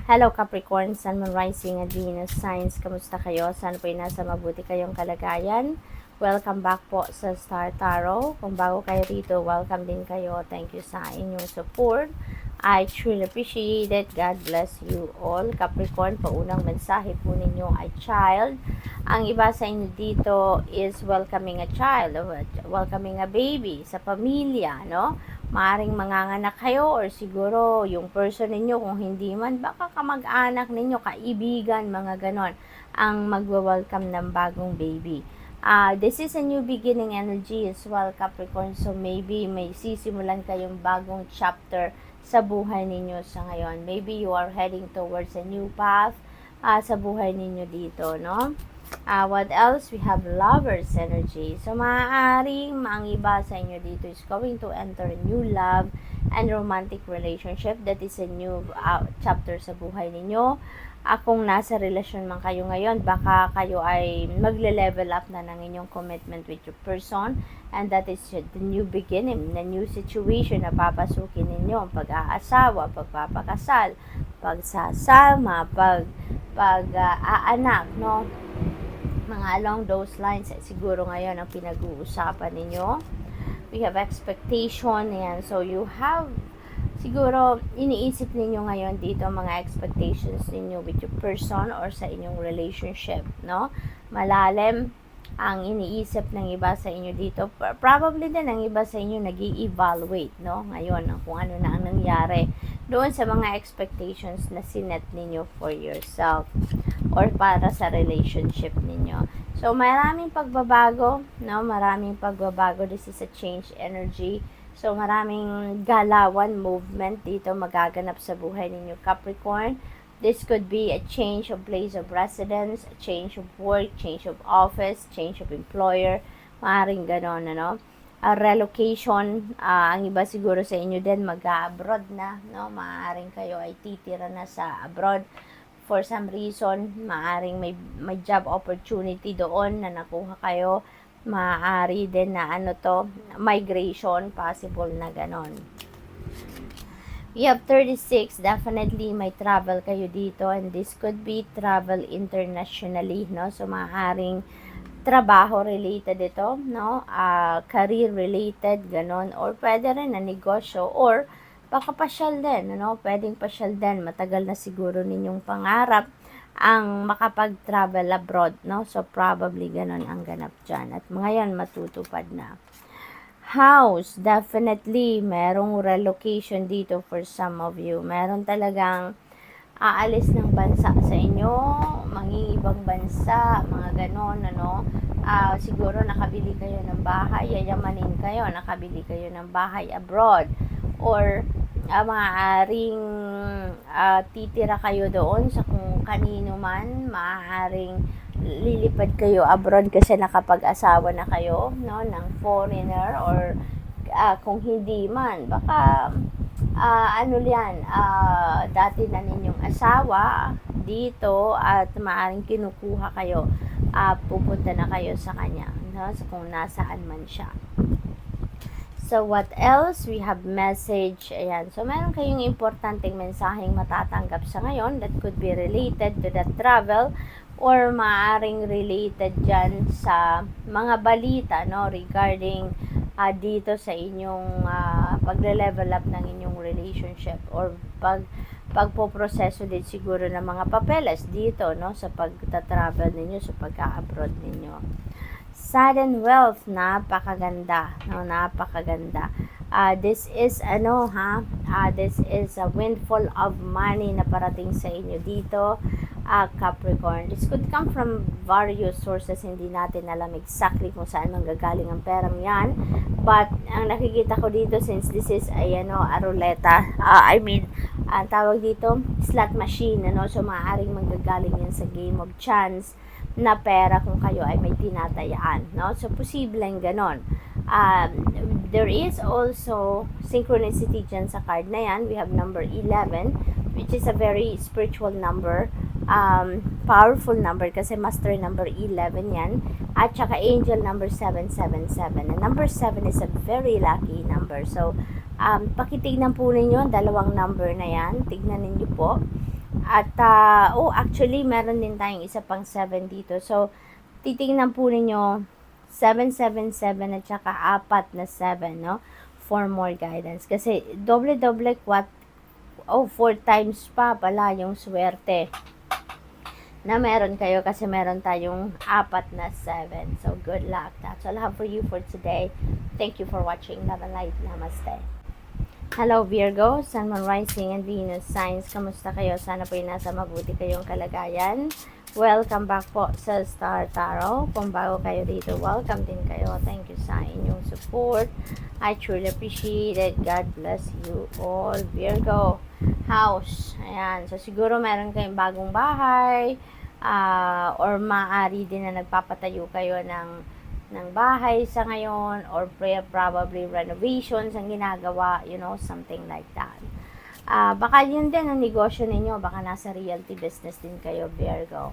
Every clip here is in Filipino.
Hello Capricorn, Sun, Moon, Rising at Venus signs. Kamusta kayo? Sana po ay nasa mabuti kayong kalagayan. Welcome back po sa Star Tarot. Kung bago kayo rito, welcome din kayo. Thank you sa inyong support. I truly appreciate it. God bless you all. Capricorn, paunang mensahe po ninyo ay child. Ang iba sa inyo dito is welcoming a child, welcoming a baby sa pamilya, no? Maaring manganganak kayo or siguro yung person ninyo, kung hindi man, baka kamag-anak ninyo, kaibigan, mga ganon, ang magwa-welcome ng bagong baby. This is a new beginning energy as well, Capricorn. So maybe may sisimulan kayong bagong chapter sa buhay ninyo sa ngayon. Maybe you are heading towards a new path sa buhay ninyo dito, no? What else? We have lovers energy. So, maaaring ang iba sa inyo dito is going to enter a new love and romantic relationship. That is a new chapter sa buhay ninyo. Kung nasa relasyon man kayo ngayon, baka kayo ay magle-level up na ng inyong commitment with your person. And that is the new beginning, the new situation na papasukin ninyo. Pag-aasawa, pagpapakasal, pagsasama, pag-aanak, no? Mga along those lines, siguro ngayon ang pinag-uusapan ninyo. We have expectation, yan. So, you have, siguro, iniisip ninyo ngayon dito mga expectations ninyo with your person or sa inyong relationship, no? Malalim ang iniisip ng iba sa inyo dito. Probably din ang iba sa inyo nag-i-evaluate, no? Ngayon, kung ano na ang nangyari doon sa mga expectations na sinet ninyo for yourself or para sa relationship ninyo. So, maraming pagbabago, no? Maraming pagbabago. This is a change energy. So, maraming galawan, movement dito magaganap sa buhay ninyo, Capricorn. This could be a change of place of residence, a change of work, change of office, change of employer. Maaaring ganon, ano? Relocation, ang iba siguro sa inyo din mag-abroad na, no? Maaaring kayo ay titira na sa abroad. For some reason, maaaring may job opportunity doon na nakuha kayo. Maaari din na migration, possible na ganon. We have 36, definitely may travel kayo dito, and this could be travel internationally, no? So, maaaring trabaho related ito, no? Career related, ganon, or pwede rin na negosyo, or baka pasyal din, no? Pwedeng pasyal din, matagal na siguro ninyong pangarap ang makapag-travel abroad, no? So, probably ganon ang ganap dyan. At ngayon, matutupad na. House, definitely, merong relocation dito for some of you. Meron talagang aalis ng bansa sa inyo, mangingibang bansa, mga ganon, ano. Siguro nakabili kayo ng bahay, yayamanin kayo, nakabili kayo ng bahay abroad. Or, maaaring titira kayo doon sa kung kanino man, maaaring lilipad kayo abroad kasi nakapag-asawa na kayo, no, ng foreigner, or kung hindi man, baka dati na ninyong asawa dito at maaaring kinukuha kayo, pupunta na kayo sa kanya, no, so kung nasaan man siya. So, what else? We have message. Ayan. So, meron kayong importanteng mensaheng matatanggap sa ngayon that could be related to that travel or maaring related dyan sa mga balita, no, regarding dito sa inyong pagle-level up ng inyong relationship or pagpoproseso din siguro ng mga papeles dito, no, sa pagta-travel ninyo, sa pagka-abroad ninyo. Sudden wealth, napakaganda, no, napakaganda. This is this is a windfall of money na parating sa inyo dito, Capricorn. This could come from various sources, hindi natin alam exactly kung saan manggagaling ang perang yan. But ang nakikita ko dito, since this is a ruleta, ang tawag dito, slot machine, ano, so maaaring manggagaling yan sa game of chance na pera kung kayo ay may tinatayaan, no? So, posibleng ganon. There is also synchronicity dyan sa card na yan. We have number 11, which is a very spiritual number, powerful number kasi master number 11 yan, at saka angel number 777. And number 7 is a very lucky number. So, pakitignan po ninyo dalawang number na yan. Tignan ninyo po. At, actually, meron din tayong isa pang 7 dito. So, titingnan po ninyo 777 at saka 4 na 7, no? For more guidance. Kasi, doble-doble, 4 times pa pala yung swerte na meron kayo kasi meron tayong 4 na 7. So, good luck. That's all I have for you for today. Thank you for watching. Love and light. Namaste. Hello Virgo, Sun, Moon, Rising, and Venus signs. Kamusta kayo? Sana po nasa mabuti kayong kalagayan. Welcome back po sa Star Tarot. Kung bago kayo dito, welcome din kayo. Thank you sa inyong support. I truly appreciate it. God bless you all. Virgo house. Ayan. So, siguro meron kayong bagong bahay. Or maaari din na nagpapatayo kayo ng bahay sa ngayon, or probably renovations ang ginagawa, something like that. Baka yun din ang negosyo ninyo, baka nasa realty business din kayo, Virgo.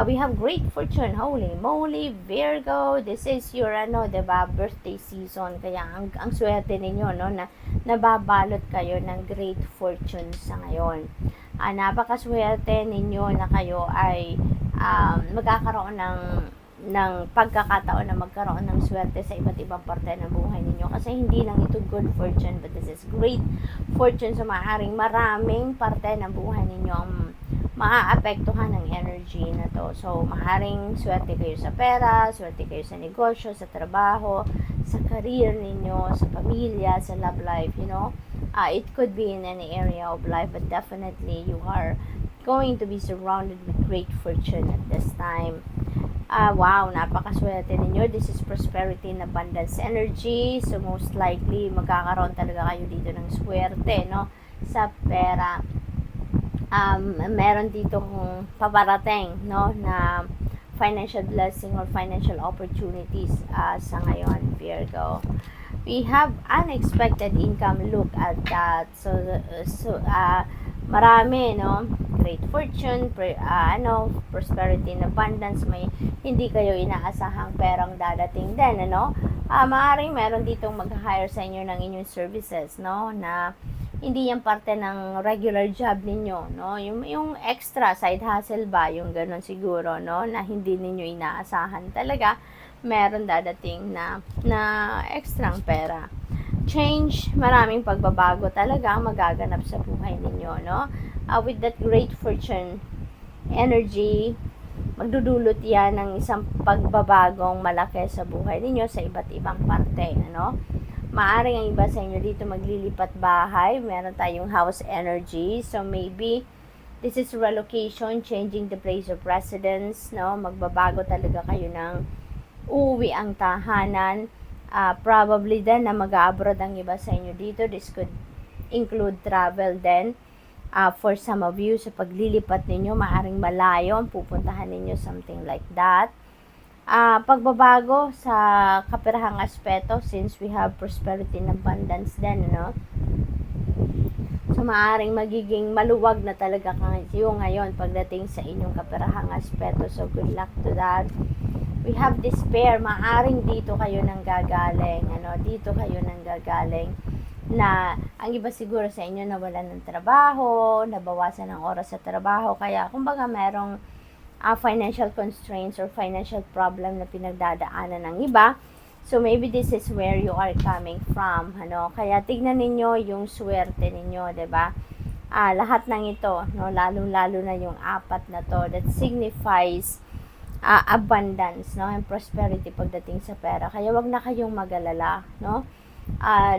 We have great fortune, holy moly, Virgo. This is your, diba, birthday season, kaya ang swerte ninyo, no, na nababalot kayo ng great fortune sa ngayon. Napakaswerte ninyo na kayo ay magkakaroon ng pagkakataon na magkaroon ng swerte sa iba't ibang parte ng buhay ninyo. Kasi hindi lang ito good fortune, but this is great fortune. So, maaaring maraming parte ng buhay ninyo ang maaapektuhan ng energy na to. So, maaaring swerte kayo sa pera, swerte kayo sa negosyo, sa trabaho, sa career ninyo, sa pamilya, sa love life, it could be in any area of life, but definitely you are going to be surrounded with great fortune at this time. Wow, napakaswerte ninyo. This is prosperity and abundance energy. So, most likely, magkakaroon talaga kayo dito ng swerte, no? Sa pera. Meron dito kung paparating, no? Na financial blessing or financial opportunities sa ngayon, Virgo. We have unexpected income. Look at that. So marami, no? Great fortune, prosperity and abundance. May hindi kayo inaasahang perang dadating din, maaaring meron ditong mag-hire sa inyo ng inyong services, no? Na hindi yan parte ng regular job ninyo, no? Yung extra side hustle ba, yung ganun siguro, no? Na hindi ninyo inaasahan talaga, meron dadating na extrang pera. Change, maraming pagbabago talaga magaganap sa buhay ninyo, no? With that great fortune energy, magdudulot yan ng isang pagbabagong malaki sa buhay ninyo sa iba't ibang parte, Maaring ang iba sa inyo dito maglilipat bahay, meron tayong house energy, so maybe this is relocation, changing the place of residence, magbabago talaga kayo ng uuwi ang tahanan. Probably din na mag-abroad ang iba sa inyo dito. This could include travel then. For some of you, sa paglilipat ninyo, maaring malayo ang pupuntahan ninyo, something like that. Pagbabago sa kaperahang aspeto, since we have prosperity and abundance din, So, maaring magiging maluwag na talaga kayo ngayon pagdating sa inyong kaperahang aspeto. So, good luck to that. We have despair. Maaring dito kayo nang gagaling, dito kayo nang gagaling na ang iba siguro sa inyo nawalan ng trabaho, nabawasan ng oras sa trabaho, kaya kumbaga merong financial constraints or financial problem na pinagdadaanan ng iba. So maybe this is where you are coming from, Kaya tignan ninyo yung swerte ninyo, 'di ba? Lahat ng ito, lalo-lalo na yung 4 na to that signifies abundance, and prosperity pagdating sa pera. Kaya wag na kayong mag-alala,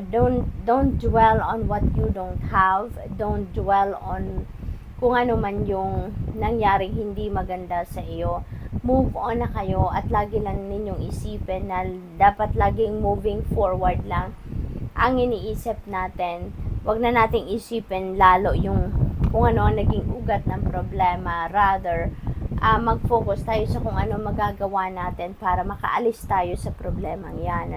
don't dwell on what you don't have. Don't dwell on kung ano man yung nangyaring hindi maganda sa iyo. Move on na kayo at lagi lang ninyong isipin na dapat laging moving forward lang ang iniisip natin. Wag na nating isipin lalo yung kung ano ang naging ugat ng problema. Rather, mag-focus tayo sa kung ano magagawa natin para makaalis tayo sa problemang yan,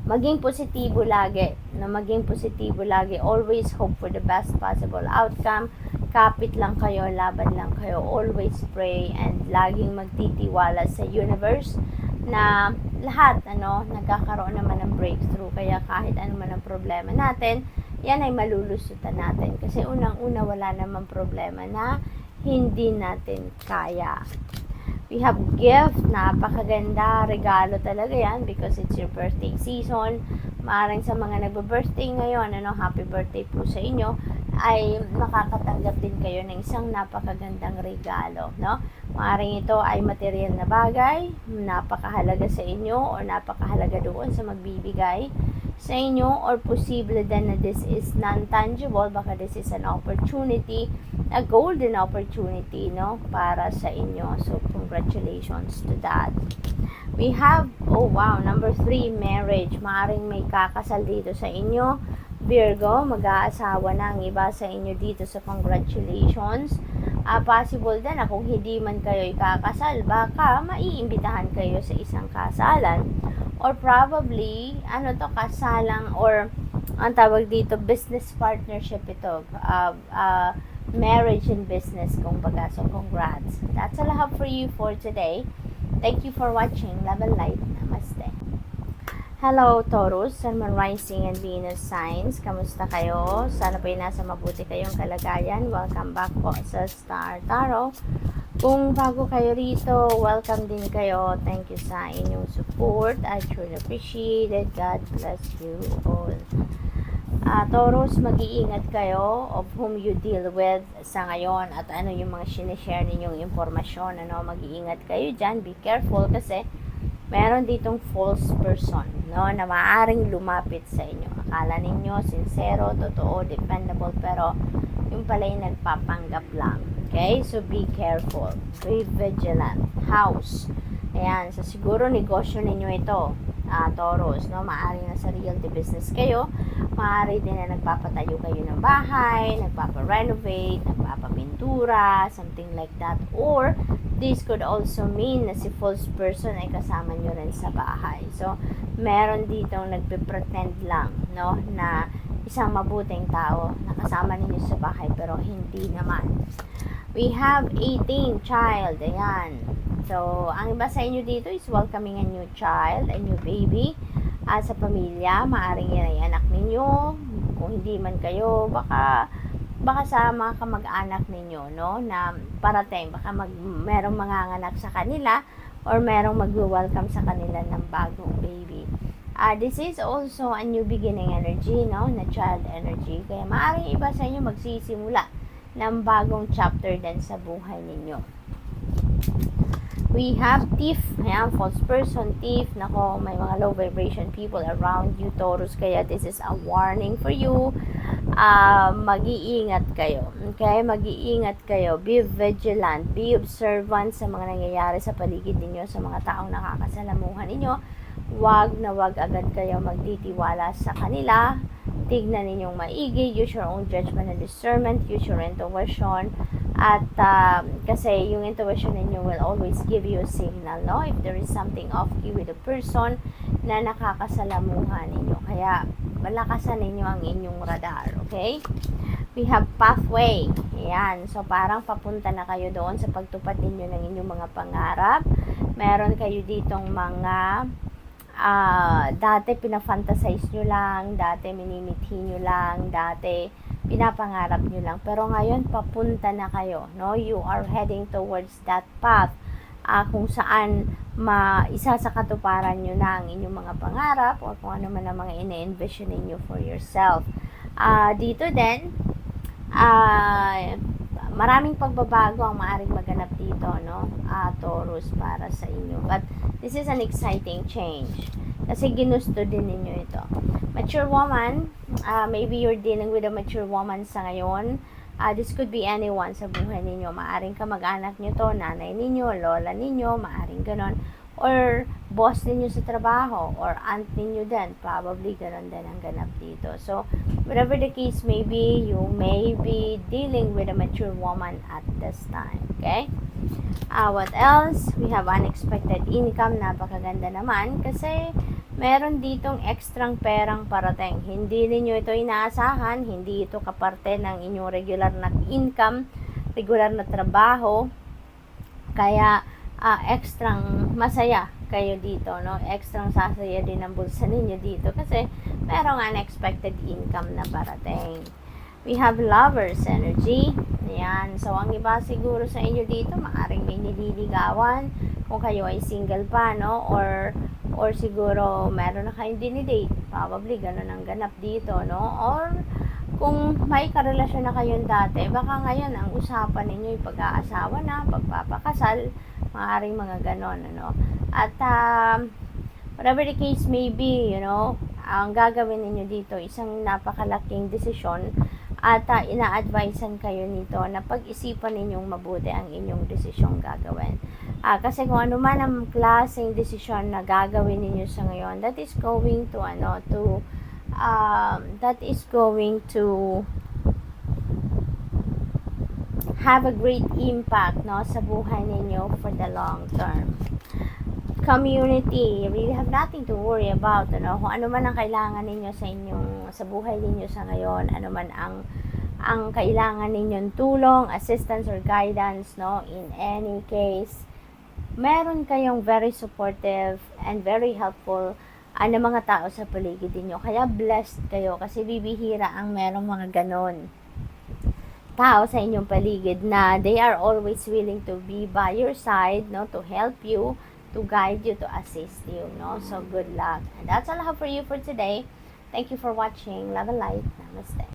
Maging positibo lagi, maging positibo lagi. Always hope for the best possible outcome. Kapit lang kayo, laban lang kayo. Always pray and laging magtitiwala sa universe na lahat, nagkakaroon naman ng breakthrough. Kaya kahit ano man ang problema natin, yan ay malulusutan natin. Kasi unang-una, wala namang problema na hindi natin kaya. We have gift, napakaganda, regalo talaga yan because it's your birthday season. Maaaring sa mga nagbe-birthday ngayon, happy birthday po sa inyo, ay makakatanggap din kayo ng isang napakagandang regalo, no? Maaaring ito ay material na bagay, napakahalaga sa inyo or napakahalaga doon sa magbibigay sa inyo, or posible din na this is non-tangible, baka this is an opportunity, a golden opportunity, no, para sa inyo. So congratulations to that. We have, oh wow, number 3, marriage. Maaring may kakasal dito sa inyo, Virgo, mag-aasawa na ang iba sa inyo dito, sa congratulations. Possible din na kung hindi man kayo ikakasal, baka maiimbitahan kayo sa isang kasalan, or probably kasalang, or ang tawag dito, business partnership ito, marriage and business, kumbaga. So congrats. That's all I have for you for today. Thank you for watching. Love and light. Namaste. Hello Taurus, Sun, Moon, Rising and Venus signs. Kamusta kayo? Sana po nasa mabuti kayong kalagayan. Welcome back po sa Star Tarot. Kung bago kayo rito, welcome din kayo. Thank you sa inyong support. I truly appreciate it. God bless you all. Taurus, mag-iingat kayo of whom you deal with sa ngayon at ano yung mga sinishare ninyong impormasyon. Mag-iingat kayo dyan. Be careful kasi meron ditong false person, no, na maaaring lumapit sa inyo. Akala ninyo sincero, totoo, dependable, pero yung pala yung nagpapanggap lang. Okay? So be careful. Be vigilant. House. Ayan. So siguro negosyo ninyo ito, Taurus, no? Maaaring nasa realty business kayo. Maaari din na nagpapatayo kayo ng bahay, nagpapa-renovate, nagpapapintura, something like that. Or this could also mean na si false person ay kasama nyo rin sa bahay. So meron ditong nagpe-pretend lang, no, na isang mabuting tao na kasama ninyo sa bahay, pero hindi naman. We have 18, child. Ayan. So, ang iba sa inyo dito is welcoming a new child, a new baby, sa pamilya. Maaaring yan ay anak ninyo. Kung hindi man kayo, baka sa mga kamag-anak ninyo, no, na parating, baka merong manganganak sa kanila, or merong mag-welcome sa kanila ng bagong baby. This is also a new beginning energy, no, na child energy. Kaya maaaring iba sa inyo magsisimula ng bagong chapter din sa buhay ninyo. We have thief. Ayan, false person, thief. Nako, may mga low vibration people around you, Taurus. Kaya this is a warning for you. Mag-iingat kayo. Okay? Mag-iingat kayo. Be vigilant. Be observant sa mga nangyayari sa paligid ninyo, sa mga taong nakakasalamuhan ninyo. Wag na wag agad kayo magtitiwala sa kanila. Tignan ninyong maigi. Use your own judgment and discernment. Use your intuition. At kasi yung intuition ninyo will always give you a signal, no? If there is something off key with a person na nakakasalamuhan ninyo. Kaya malakasan ninyo ang inyong radar, okay? We have pathway. Ayan. So parang papunta na kayo doon sa pagtupad ninyo ng inyong mga pangarap. Meron kayo ditong mga dati pinafantasize nyo lang, dati minimithi nyo lang, dati pinapangarap nyo lang, pero ngayon papunta na kayo, no? You are heading towards that path, kung saan isa sa katuparan nyo na ang inyong mga pangarap, or kung ano man ang mga ine-envision ninyo for yourself. Dito din, maraming pagbabago ang maaaring maganap dito, no, Taurus, para sa inyo. But this is an exciting change kasi ginusto din ninyo ito. Mature woman, maybe you're dealing with a mature woman sa ngayon. This could be anyone sa buhay ninyo. Maaring kamag-anak nyo to, nanay ninyo, lola ninyo, maaring ganon. Or boss ninyo sa trabaho, or aunt ninyo din. Probably ganon din ang ganap dito. So, whatever the case may be, you may be dealing with a mature woman at this time. Okay? What else? We have unexpected income. Napakaganda naman kasi meron ditong ekstrang perang parating. Hindi ninyo ito inaasahan, hindi ito kaparte ng inyong regular na income, regular na trabaho. Kaya ekstrang masaya kayo dito, no? Extrang sasaya din ang bulsa ninyo dito kasi merong unexpected income na parating. We have lovers energy. Ayan. So, ang iba siguro sa inyo dito, maaring may nililigawan. Kung kayo ay single pa, no? Or siguro meron na kayong dinidate. Probably, ganun ang ganap dito, no? Or kung may karelasyon na kayong dati, baka ngayon ang usapan ninyo yung pag-aasawa na, pagpapakasal, maaaring mga ganon, ano. At whatever the case may be, you know, ang gagawin ninyo dito, isang napakalaking desisyon at ina-advisean kayo nito na pag-isipan ninyong mabuti ang inyong desisyong gagawin. Kasi kung ano man ang klaseng desisyon na gagawin ninyo sa ngayon, that is going to have a great impact, no, sa buhay ninyo for the long term. Community, you really have nothing to worry about, ano, kung ano man ang kailangan ninyo sa buhay ninyo sa ngayon, ano man ang kailangan ninyong tulong, assistance or guidance, no, in any case, meron kayong very supportive and very helpful na mga tao sa paligid niyo. Kaya blessed kayo kasi bibihira ang merong mga ganon tao sa inyong paligid na they are always willing to be by your side, no, to help you, to guide you, to assist you, no. So good luck. And that's all I have for you for today. Thank you for watching. Love and light. Namaste.